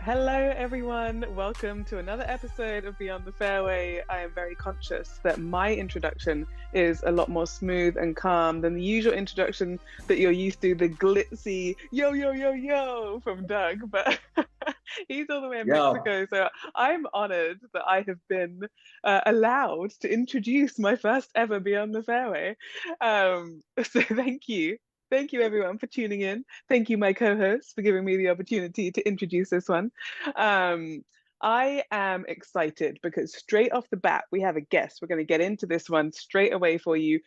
Hello, everyone. Welcome to another episode of Beyond the Fairway. I am very conscious that my introduction is a lot more smooth and calm than the usual introduction that you're used to, the glitzy yo, yo, yo, yo from Doug. But he's all the way in Yo, Mexico. So I'm honored that I have been allowed to introduce my first ever Beyond the Fairway. So thank you. Thank you, everyone, for tuning in. Thank you, my co-host, for giving me the opportunity to introduce this one. Um, I am excited because straight off the bat, we have a guest. We're going to get into this one straight away for you.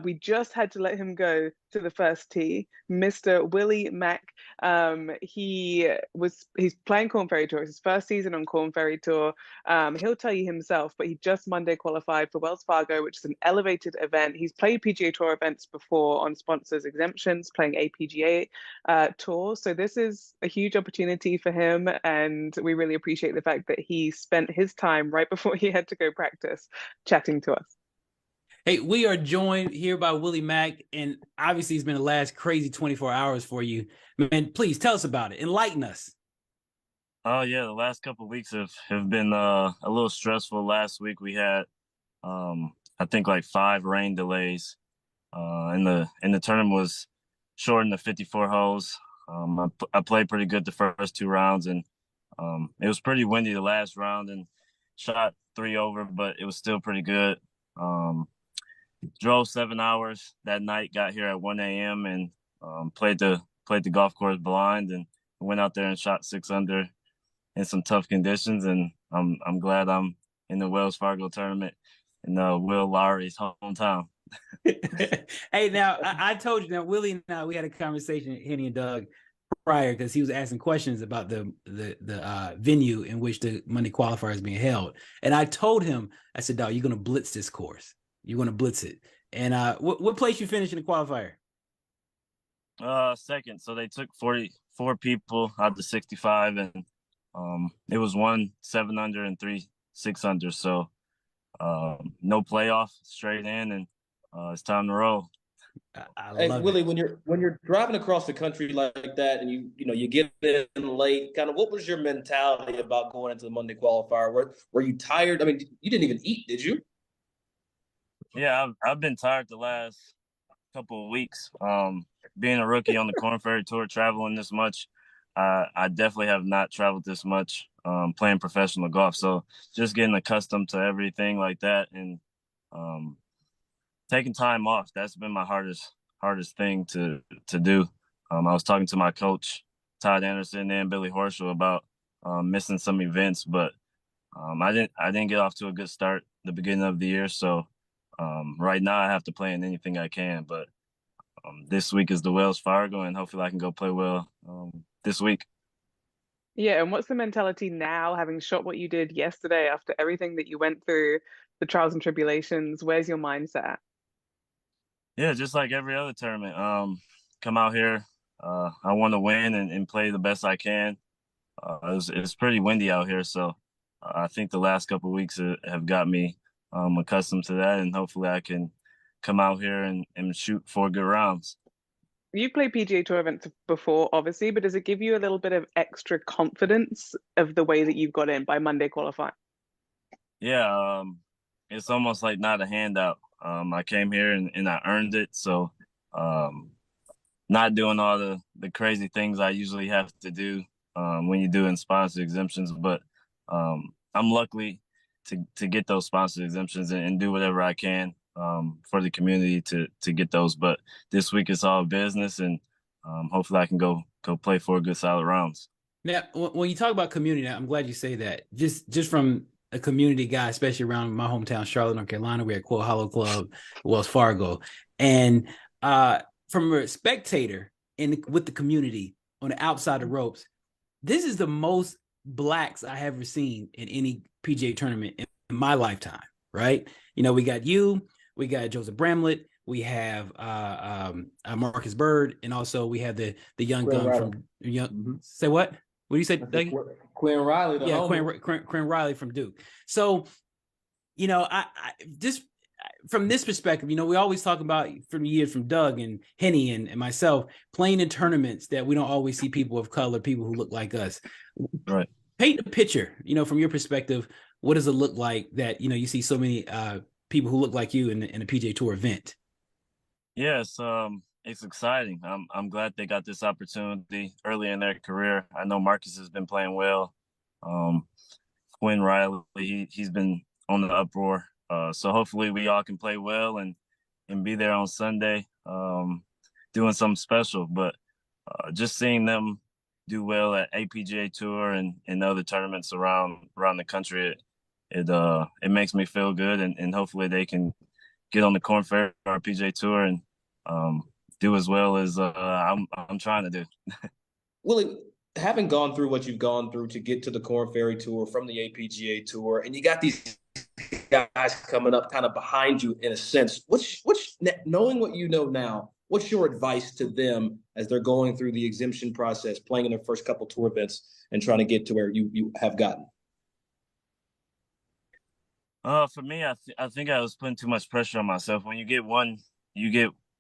We just had to let him go to the first tee, Mr. Willie Mack. He's playing Corn Ferry Tour. It's his first season on Corn Ferry Tour. He'll tell you himself, but he just Monday qualified for Wells Fargo, which is an elevated event. He's played PGA Tour events before on sponsors exemptions, playing APGA tour. So this is a huge opportunity for him, and we really appreciate the fact that he spent his time right before he had to go practice chatting to us. Hey, we are joined here by Willie Mack, and obviously it's been the last crazy 24 hours for you. Man, please tell us about it. Enlighten us. Oh yeah, the last couple of weeks have been a little stressful. Last week we had I think like 5 rain delays. And the tournament was shortened to 54 holes. I played pretty good the first 2 rounds, and it was pretty windy the last round and shot 3 over, but it was still pretty good. Drove 7 hours that night, got here at 1 a.m. and played the golf course blind, and went out there and shot 6 under in some tough conditions. And I'm glad I'm in the Wells Fargo tournament in Will Lowry's hometown. Hey, now I told you, now Willie and I, we had a conversation, Henni and Doug, prior, because he was asking questions about the venue in which the Monday qualifier is being held. And I told him, I said, dog, you're going to blitz this course. You're going to blitz it. And what place you finished in the qualifier? Second. So they took 44 people out of 65, and it was 1 7 under and 3 6 under. So no playoff, straight in, and it's time to roll. hey Willie, when you're driving across the country like that, and you get in late, kind of what was your mentality about going into the Monday qualifier? Were you tired? I mean, you didn't even eat, did you? Yeah, I've been tired the last couple of weeks. Being a rookie on the Corn Ferry Tour, traveling this much, I definitely have not traveled this much playing professional golf. So just getting accustomed to everything like that, and taking time off, that's been my hardest thing to do. I was talking to my coach, Todd Anderson, and Billy Horschel about missing some events, but I didn't get off to a good start the beginning of the year. So right now I have to play in anything I can, but this week is the Wells Fargo, and hopefully I can go play well this week. Yeah, and what's the mentality now, having shot what you did yesterday after everything that you went through, the trials and tribulations? Where's your mindset at? Yeah, just like every other tournament. Come out here. I want to win and play the best I can. It's pretty windy out here, so I think the last couple of weeks have got me accustomed to that, and hopefully I can come out here and shoot 4 good rounds. You've played PGA Tour events before, obviously, but does it give you a little bit of extra confidence of the way that you've got in by Monday qualifying? Yeah, it's almost like not a handout. I came here and I earned it, so not doing all the crazy things I usually have to do when you're doing sponsor exemptions, but I'm lucky to get those sponsor exemptions and do whatever I can for the community to get those. But this week it's all business, and hopefully I can go play 4 good solid rounds. Now, when you talk about community, I'm glad you say that. Just from a community guy, especially around my hometown, Charlotte, North Carolina, we're at Quail Hollow Club, Wells Fargo, and from a spectator with the community on the outside the ropes, this is the most blacks I have ever seen in any PGA tournament in my lifetime. Right? You know, we got you, we got Joseph Bramlett, we have Marcus Bird, and also we have the young Quinn gun Riley. from young. Mm-hmm. Say what? What do you say? Quinn Riley. Yeah, Quinn Riley from Duke. So, you know, I just from this perspective, we always talk about from years from Doug and Henni and myself playing in tournaments that we don't always see people of color, people who look like us. Right. Paint a picture, from your perspective. What does it look like that, you see so many people who look like you in a PGA Tour event? Yes, it's exciting. I'm glad they got this opportunity early in their career. I know Marcus has been playing well. Quinn Riley, he's been on the uproar. So hopefully we all can play well and be there on Sunday, doing something special. But just seeing them do well at APGA Tour and other tournaments around the country, it makes me feel good, and hopefully they can get on the Korn Ferry or PGA Tour and do as well as I'm trying to do. Willie, having gone through what you've gone through to get to the Korn Ferry Tour from the APGA Tour, and you got these guys coming up kind of behind you in a sense, what's knowing what you know now, what's your advice to them as they're going through the exemption process, playing in their first couple tour events and trying to get to where you have gotten? For me, I think I was putting too much pressure on myself. When you get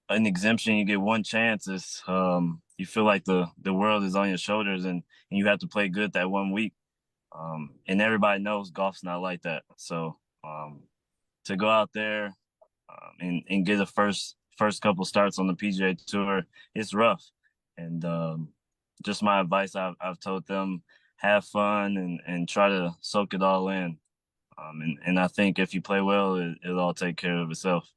an exemption, you get one chance. It's you feel like the world is on your shoulders, and you have to play good that 1 week. And everybody knows golf's not like that. So to go out there and get a first couple starts on the PGA Tour, it's rough. And just my advice, I've told them, have fun and try to soak it all in. And I think if you play well, it'll all take care of itself.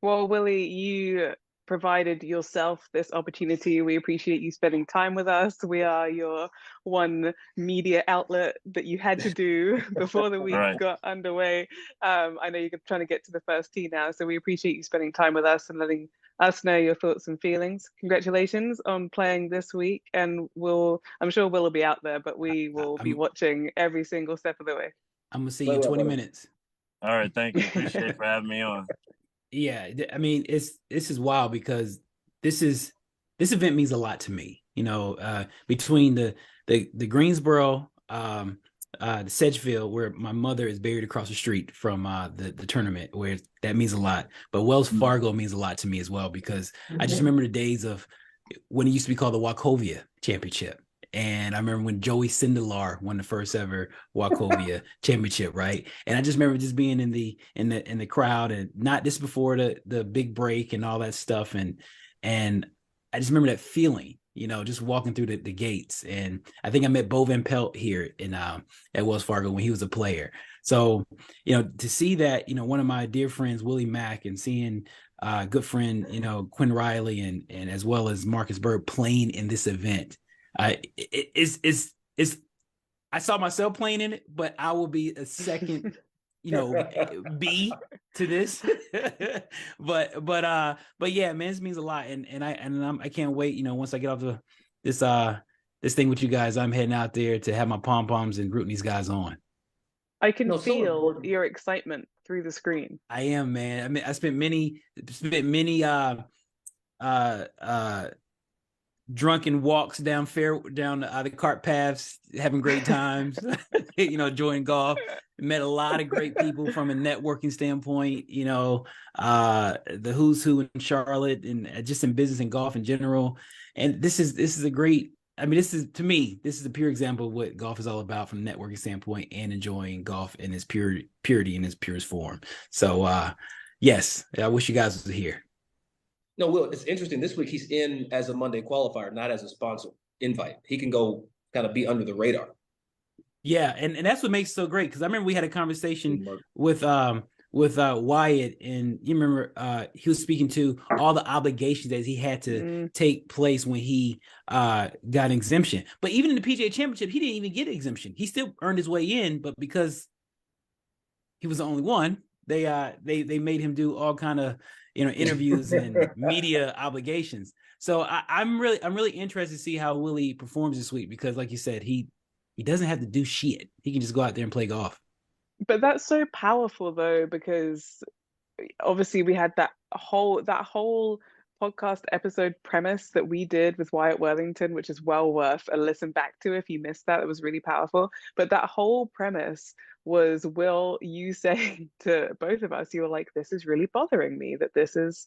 Well, Willie, you provided yourself this opportunity. We appreciate you spending time with us. We are your one media outlet that you had to do before the week Right. got underway. I know you're trying to get to the first tee now, so we appreciate you spending time with us and letting us know your thoughts and feelings. Congratulations on playing this week, and I'm sure Will be out there, but we will be watching every single step of the way. I'm gonna see you in 20 minutes. All right, thank you. Appreciate for having me on. Yeah, I mean, this is wild because this event means a lot to me. Between the Greensboro, the Sedgefield, where my mother is buried across the street from the tournament, where that means a lot. But Wells Fargo means a lot to me as well, because I just remember the days of when it used to be called the Wachovia Championship. And I remember when Joey Sindelar won the first ever Wachovia Championship, right? And I just remember just being in the crowd, and not this before the big break and all that stuff. And I just remember that feeling, just walking through the gates. And I think I met Bo Van Pelt here at Wells Fargo when he was a player. So, to see that, one of my dear friends, Willie Mack, and seeing good friend, Quinn Riley and as well as Marcus Bird playing in this event. It's I saw myself playing in it, but I will be a second, B to this. but yeah, man, this means a lot, and I can't wait. Once I get off this thing with you guys, I'm heading out there to have my pom poms and rooting these guys on. I can feel your excitement through the screen. I am, man. I mean, I spent many drunken walks down the cart paths, having great times, enjoying golf. Met a lot of great people from a networking standpoint, the who's who in Charlotte and just in business and golf in general. And this is a great, this is a pure example of what golf is all about from a networking standpoint and enjoying golf in its purity in its purest form. So yes, I wish you guys were here. No, Will, it's interesting. This week he's in as a Monday qualifier, not as a sponsor invite. He can go kind of be under the radar. Yeah, and that's what makes it so great, because I remember we had a conversation with Wyatt, and you remember he was speaking to all the obligations that he had to take place when he got an exemption. But even in the PGA Championship, he didn't even get an exemption. He still earned his way in, but because he was the only one, they made him do all kind of interviews and media obligations. So I'm really interested to see how Willie performs this week, because like you said, he doesn't have to do shit. He can just go out there and play golf. But that's so powerful though, because obviously we had that whole podcast episode premise that we did with Wyatt Worthington, which is well worth a listen back to if you missed that. It was really powerful. But that whole premise was, Will, you saying to both of us, you were like, this is really bothering me, that this is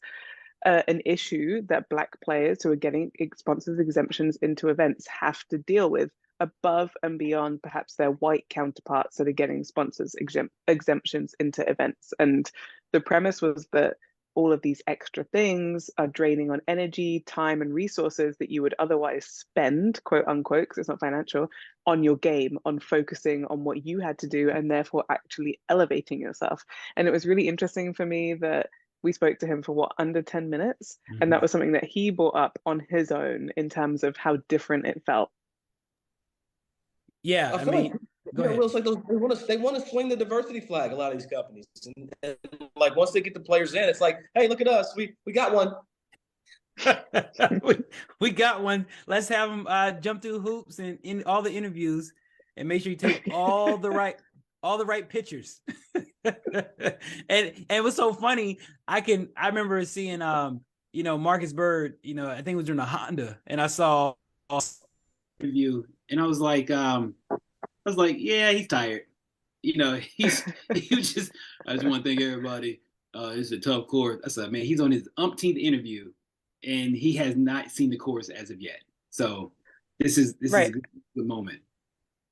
an issue that Black players who are getting sponsors exemptions into events have to deal with above and beyond perhaps their white counterparts that are getting sponsors exemptions into events. And the premise was that all of these extra things are draining on energy, time, and resources that you would otherwise spend, quote unquote, because it's not financial, on your game, on focusing on what you had to do, and therefore actually elevating yourself. And it was really interesting for me that we spoke to him for what, under 10 minutes? Mm-hmm. And that was something that he brought up on his own in terms of how different it felt. Yeah, I mean, go ahead. It's like they want to swing the diversity flag, a lot of these companies. And like once they get the players in, it's like, hey, look at us. We got one. we got one. Let's have them jump through hoops and in all the interviews and make sure you take all the right pictures. and it was so funny. I remember seeing Marcus Bird, I think it was during the Honda, and I saw a review and I was like, yeah, he's tired. He was just, I just want to thank everybody. It's a tough course. I said, man, he's on his umpteenth interview and he has not seen the course as of yet. So this is a good moment.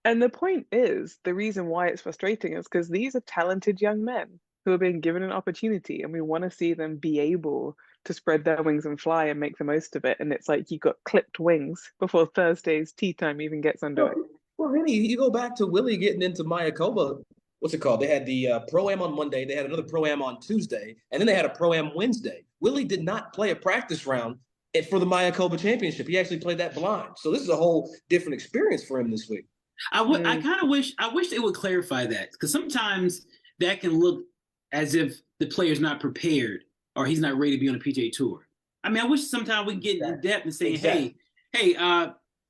And the point is, the reason why it's frustrating is because these are talented young men who are being given an opportunity, and we want to see them be able to spread their wings and fly and make the most of it. And it's like you got clipped wings before Thursday's tee time even gets underway. Well, Henni, you go back to Willie getting into Mayakoba. What's it called? They had the Pro-Am on Monday. They had another Pro-Am on Tuesday. And then they had a Pro-Am Wednesday. Willie did not play a practice round for the Mayakoba Championship. He actually played that blind. So this is a whole different experience for him this week. I kind of wish they would clarify that, because sometimes that can look as if the player's not prepared or he's not ready to be on a PGA Tour. I mean, I wish sometimes we can get in depth and say, hey,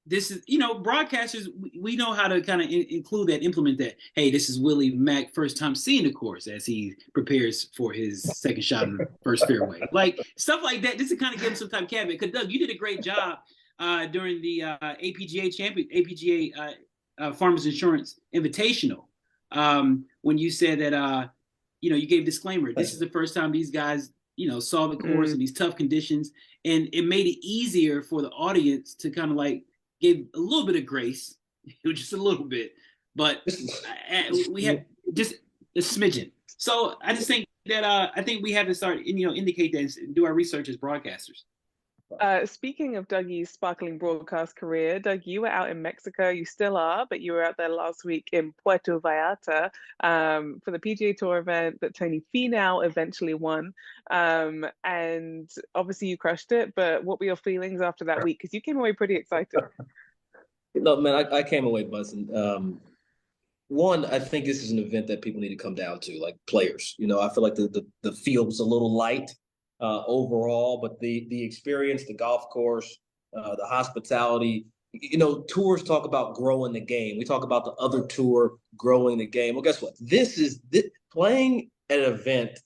this is, broadcasters, we know how to kind of include that, implement that. Hey, this is Willie Mack, first time seeing the course as he prepares for his second shot in the first fairway. Like stuff like that, just to kind of give him some type of caveat. Because Doug, you did a great job during the APGA Farmers Insurance Invitational, when you said that you gave a disclaimer. This is the first time these guys saw the course in these tough conditions, and it made it easier for the audience to kind of like give a little bit of grace, just a little bit, but we had just a smidgen. So I just think that I think we have to start indicate that and do our research as broadcasters. Speaking of Dougie's sparkling broadcast career, Doug, you were out in Mexico. You still are, but you were out there last week in Puerto Vallarta for the PGA Tour event that Tony Finau eventually won. And obviously you crushed it, but what were your feelings after that week? Because you came away pretty excited. No, man, I came away buzzing. One, I think this is an event that people need to come down to, like players. I feel like the field was a little light overall, but the experience, the golf course, the hospitality, tours talk about growing the game. We talk about the other tour growing the game. Well, guess what? This is playing an event,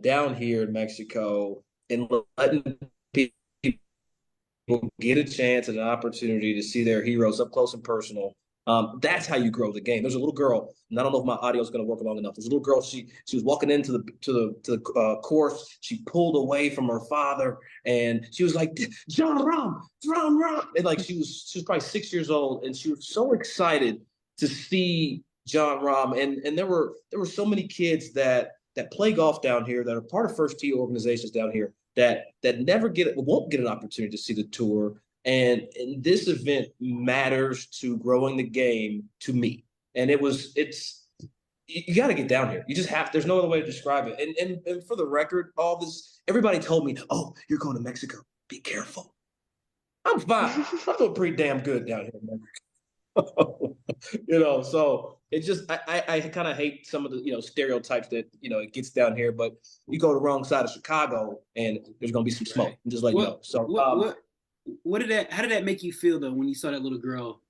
down here in Mexico and letting people get a chance and an opportunity to see their heroes up close and personal. That's how you grow the game. There's a little girl, and I don't know if my audio is going to work long enough. There's a little girl. She was walking into the course. She pulled away from her father, and she was like, John Rahm, and like she was probably 6 years old, and she was so excited to see John Rahm. And there were so many kids that play golf down here, that are part of first tee organizations down here, that won't get an opportunity to see the tour. And this event matters to growing the game to me. And you got to get down here. You just have, there's no other way to describe it. And for the record, everybody told me, oh, you're going to Mexico. Be careful. I'm fine. I'm doing pretty damn good down here in Mexico. So it just, I kind of hate some of the, stereotypes that, it gets down here, but you go to the wrong side of Chicago and there's going to be some smoke. I'm just like, no. So, how did that make you feel though when you saw that little girl,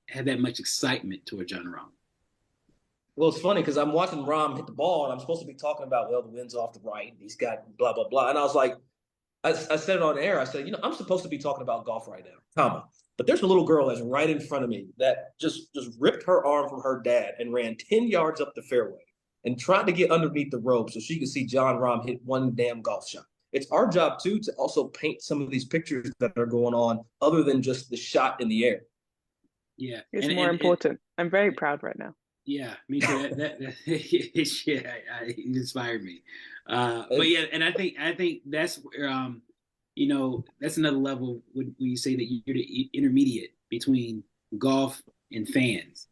had that much excitement toward John Rahm? Well, it's funny because I'm watching Rahm hit the ball and I'm supposed to be talking about, the wind's off the right. He's got blah, blah, blah. And I was like, I said it on air. I said, I'm supposed to be talking about golf right now, comma. But there's a little girl that's right in front of me that just ripped her arm from her dad and ran 10 yards up the fairway and tried to get underneath the rope so she could see John Rahm hit one damn golf shot. It's our job, too, to also paint some of these pictures that are going on other than just the shot in the air. Yeah. It's more important. I'm very proud right now. Yeah, me too. It inspired me. But yeah, and I think that's where that's another level when you say that you're the intermediate between golf and fans.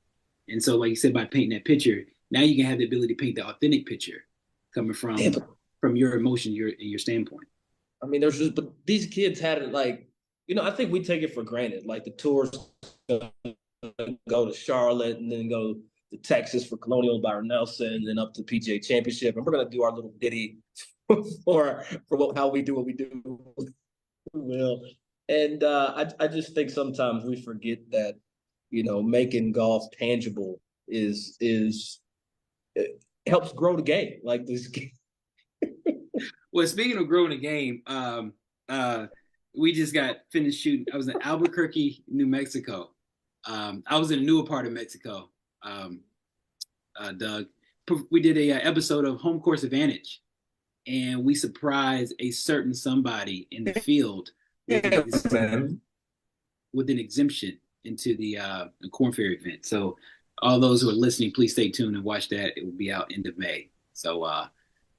And so, like you said, by painting that picture, now you can have the ability to paint the authentic picture coming from your emotion, your standpoint. I mean, but these kids had it like, I think we take it for granted. Like the tours go to Charlotte and then go to Texas for Colonial Byron Nelson, and then up to the PGA Championship, and we're gonna do our little ditty for how we do what we do. Will, and I just think sometimes we forget that making golf tangible is it helps grow the game. Like this. Well, speaking of growing the game, we just got finished shooting. I was in Albuquerque, New Mexico. I was in a newer part of Mexico. Doug, we did a episode of Home Course Advantage, and we surprised a certain somebody in the field with an exemption into the Corn Fair event. So all those who are listening, please stay tuned and watch that. It will be out end of May. So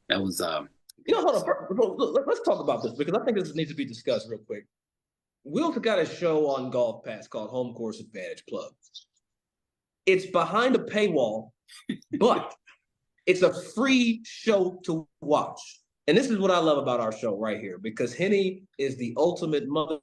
that was hold on. Let's talk about this because I think this needs to be discussed real quick. Will got a show on Golf Pass called Home Course Advantage Club. It's behind a paywall, but it's a free show to watch. And this is what I love about our show right here, because Henni is the ultimate mother.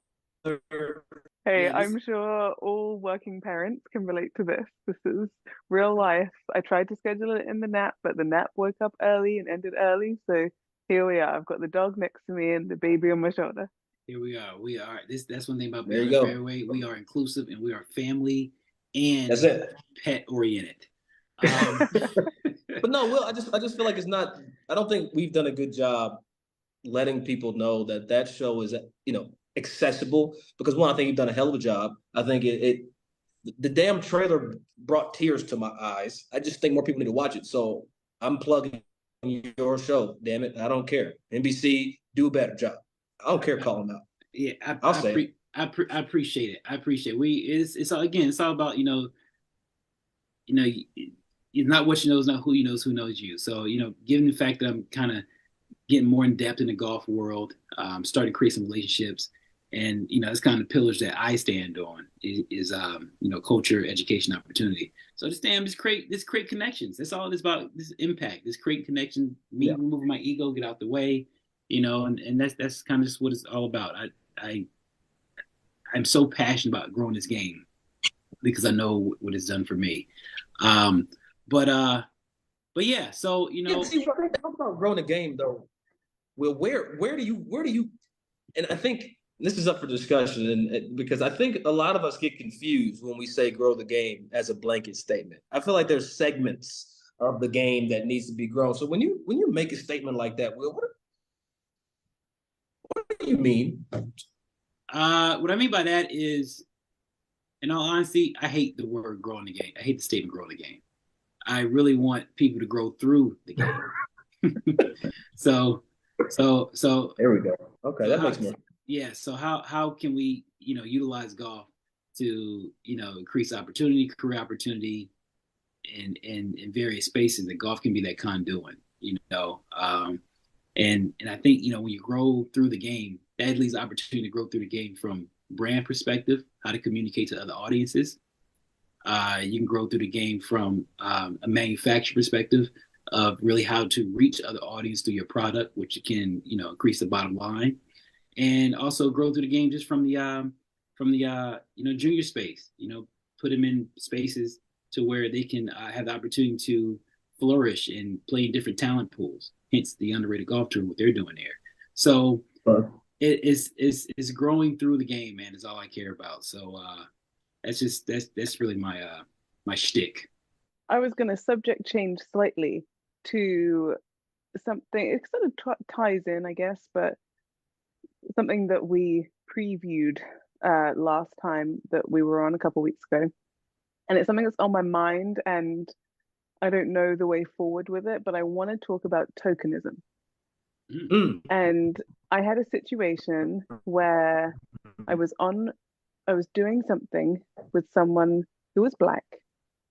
Hey, I'm sure all working parents can relate to this. This is real life. I tried to schedule it in the nap, but the nap woke up early and ended early. So here we are. I've got the dog next to me and the baby on my shoulder. Here we are. We are. That's one thing about being on Fairway. We are inclusive and we are family and that's it. Pet oriented. But no, Will, I just feel like it's not. I don't think we've done a good job letting people know that show is accessible. Because one, I think you've done a hell of a job. I think the damn trailer brought tears to my eyes. I just think more people need to watch it. So I'm plugging your show. Damn it, I don't care. NBC, do a better job. I don't care. Call them out. Yeah, I appreciate it. I appreciate it. It's all about it's not what you know, it's not who you know, it's who knows you. So given the fact that I'm kind of getting more in depth in the golf world, starting to create some relationships, and it's kind of the pillars that I stand on is culture, education, opportunity. So just create connections. That's all it's about. This impact, this creating connection, removing my ego, get out the way. And that's kind of just what it's all about. I'm so passionate about growing this game because I know what it's done for me. But yeah, so talk about growing the game though. Well, where do you? And I think this is up for discussion, and because I think a lot of us get confused when we say grow the game as a blanket statement. I feel like there's segments of the game that needs to be grown. So when you make a statement like that, Will, what do you mean? What I mean by that is, in all honesty, I hate the word growing the game. I hate the statement growing the game. I really want people to grow through the game. So there we go. Okay, that makes more sense. Yeah. So how can we, utilize golf to, increase opportunity, career opportunity in various spaces that golf can be that conduit, and I think, when you grow through the game, that leaves opportunity to grow through the game from brand perspective, how to communicate to other audiences. You can grow through the game from a manufacturer perspective of really how to reach other audience through your product, which can, increase the bottom line, and also grow through the game just from the junior space. Put them in spaces to where they can have the opportunity to flourish and play in different talent pools. Hence the underrated golf tour, what they're doing there. So it's growing through the game, man, is all I care about. So that's really my shtick. I was going to subject change slightly to something. It sort of ties in, I guess, but something that we previewed last time that we were on a couple weeks ago. And it's something that's on my mind, and I don't know the way forward with it, but I want to talk about tokenism. Mm. And I had a situation where I was doing something with someone who was Black,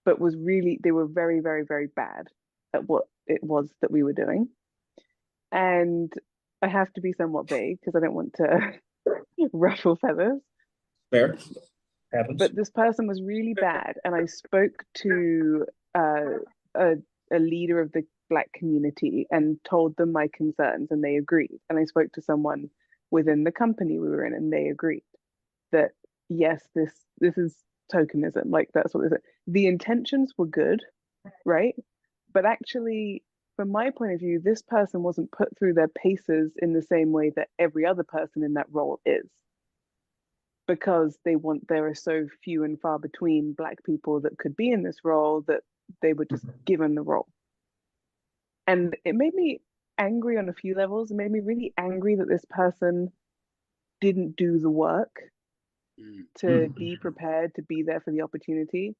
but they were very, very, very bad at what it was that we were doing. And I have to be somewhat vague because I don't want to ruffle feathers. Fair. Happens. But this person was really bad, and I spoke to a leader of the Black community and told them my concerns, and they agreed. And I spoke to someone within the company we were in, and they agreed that yes, this is tokenism. Like, that's what it is. The intentions were good, right? But actually, from my point of view, this person wasn't put through their paces in the same way that every other person in that role is. Because there are so few and far between Black people that could be in this role that they were just given the role. And it made me angry on a few levels. It made me really angry that this person didn't do the work to be prepared to be there for the opportunity.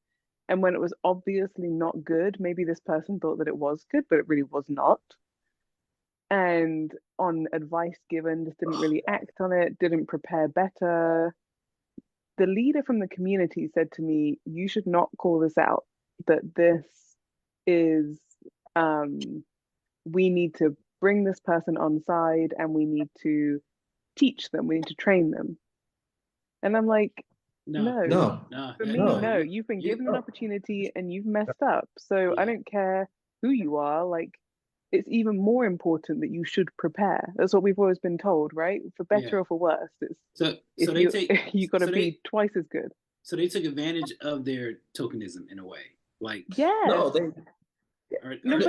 And when it was obviously not good, maybe this person thought that it was good, but it really was not. And on advice given, just didn't really act on it, didn't prepare better. The leader from the community said to me, you should not call this out, that this is, we need to bring this person on side and we need to teach them, we need to train them. And I'm like, no. For me, no. You've been given an opportunity and you've messed up. So I don't care who you are. Like, it's even more important that you should prepare. That's what we've always been told, right? For better or for worse. You got to be twice as good. So they took advantage of their tokenism in a way. Like, but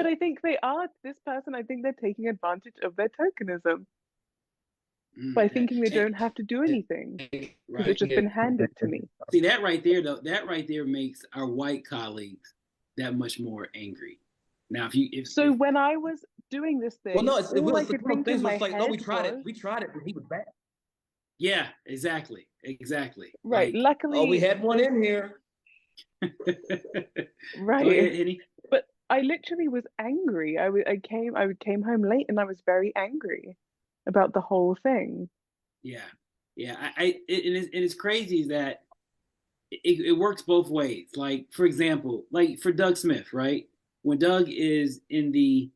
I think they are. This person, I think they're taking advantage of their tokenism by thinking they don't have to do anything because it's just been handed to me. See, that right there, though, that right there makes our white colleagues that much more angry. Now, when I was doing this thing, well, no, it was I could think in my like, head no, we tried it, and he was bad. Yeah, exactly. Right. Like, luckily, we had one in here. Right. Go ahead, Henni. But I literally was angry. I came home late, and I was very angry about the whole thing. Yeah. It's crazy that it works both ways. Like, for example, like for Doug Smith, right? When Doug is in the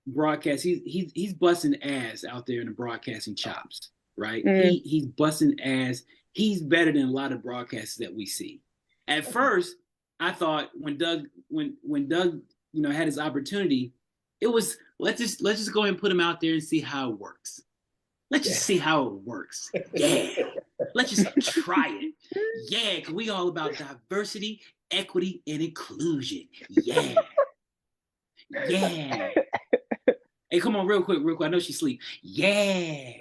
broadcast, he's busting ass out there in the broadcasting chops, right? He's busting ass. He's better than a lot of broadcasters that we see. At first, I thought when Doug had his opportunity, it was let's just go ahead and put him out there and see how it works. Let's just see how it works. Yeah. Let's just try it. Yeah, because we all about diversity, equity, and inclusion. Yeah. Yeah. Hey, come on, real quick. I know she's asleep. Yeah.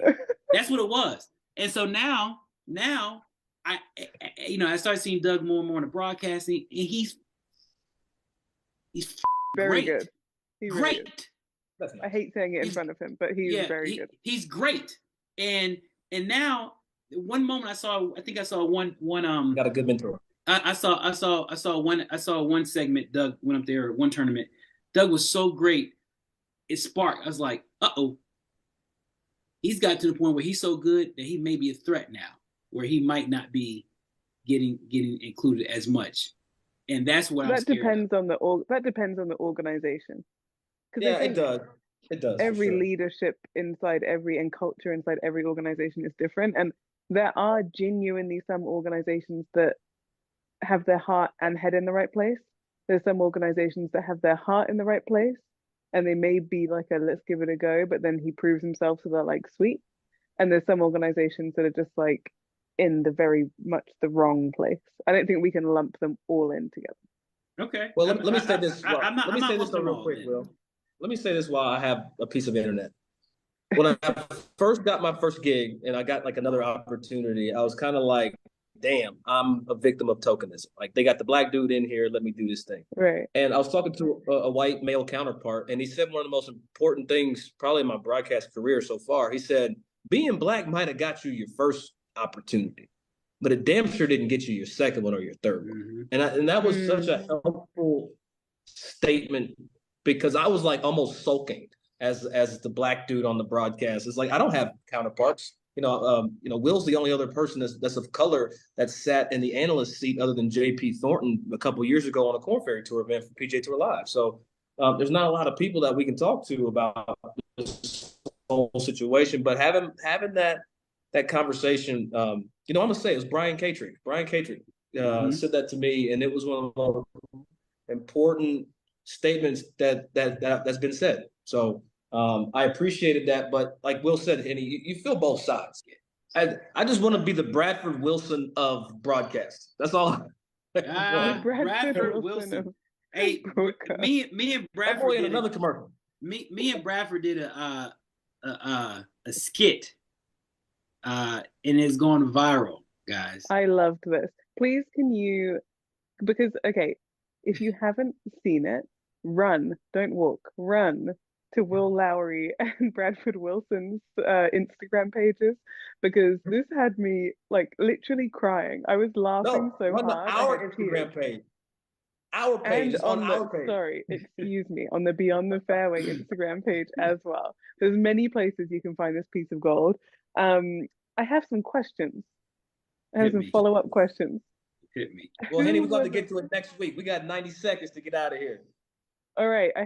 That's what it was. And so now I started seeing Doug more and more in the broadcasting, and he's very great. Good. He's great. Good. I hate saying it in front of him, but he's very good. He's great. And now one moment I saw one got a good mentor. I saw one segment. Doug went up there, one tournament. Doug was so great, it sparked. I was like, uh-oh. He's got to the point where he's so good that he may be a threat now, where he might not be getting included as much. And that's what that depends on the organization. Yeah, it does. It does. Every leadership inside and culture inside every organization is different. And there are genuinely some organizations that have their heart and head in the right place. There's some organizations that have their heart in the right place, and they may be like let's give it a go, but then he proves himself, so they're like, sweet. And there's some organizations that are just like in the very much the wrong place. I don't think we can lump them all in together. Okay. Well, let me say this. Let me say this real quick, Will. Let me say this while I have a piece of internet. When I first got my first gig and I got like another opportunity, I was kind of like, damn, I'm a victim of tokenism. Like, they got the Black dude in here, let me do this thing. Right. And I was talking to a white male counterpart, and he said one of the most important things probably in my broadcast career so far. He said, being black might have got you your first opportunity, but it damn sure didn't get you your second one or your third one. And that was such a helpful statement, because I was like almost sulking as the black dude on the broadcast. It's like, I don't have counterparts. Will's the only other person that's of color that sat in the analyst seat other than J.P. Thornton a couple of years ago on a Corn Ferry Tour event for PGA Tour Live. So there's not a lot of people that we can talk to about this whole situation. But having that conversation, I'm gonna say it was Brian Catering. Brian Catering said that to me, and it was one of the most important statements that's been said. So I appreciated that, but like Will said, Henni, you feel both sides. I just want to be the Bradford Wilson of broadcast. That's all. Bradford Wilson. Hey, me and Bradford did another commercial. Me and Bradford did a skit, and it's going viral, guys. I loved this. Please, can you? Because if you haven't seen it, run, don't walk, run to Will Lowry and Bradford Wilson's Instagram pages, because this had me like literally crying. I was laughing so hard. Our Instagram page. Our page is on our page. Sorry, excuse me, on the Beyond the Fairway Instagram page as well. There's many places you can find this piece of gold. I have some questions. I have some follow-up questions. Hit me. Well, Henni, we're going to get to it next week. We got 90 seconds to get out of here. All right, I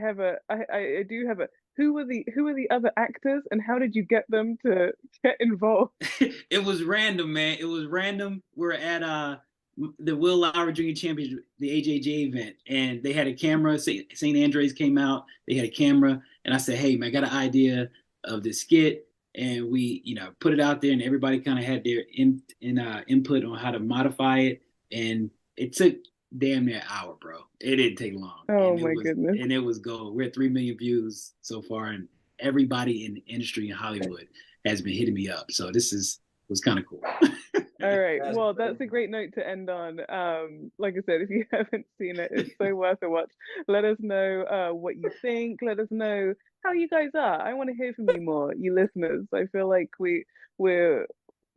do have a. Who were the other actors, and how did you get them to get involved? It was random, man. It was random. We're at the Will Lowry Junior Championship, the AJJ event, and they had a camera. St. Andre's came out. They had a camera, and I said, "Hey, man, I got an idea of this skit," and we, put it out there, and everybody kind of had their input on how to modify it, and it took damn near an hour, bro. It didn't take long. Oh my goodness. And it was gold. We're at 3 million views so far, and everybody in the industry in Hollywood has been hitting me up. So this was kind of cool. All right. Well, that's a great note to end on. Like I said, if you haven't seen it, it's so worth a watch. Let us know what you think. Let us know how you guys are. I want to hear from you more, you listeners. I feel like we've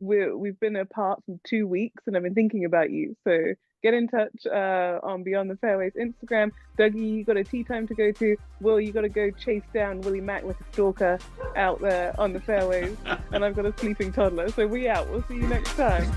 been apart for 2 weeks, and I've been thinking about you. So get in touch on Beyond the Fairways Instagram. Dougie, you got a tea time to go to. Will, you got to go chase down Willie Mack like a stalker out there on the fairways. And I've got a sleeping toddler. So we out. We'll see you next time.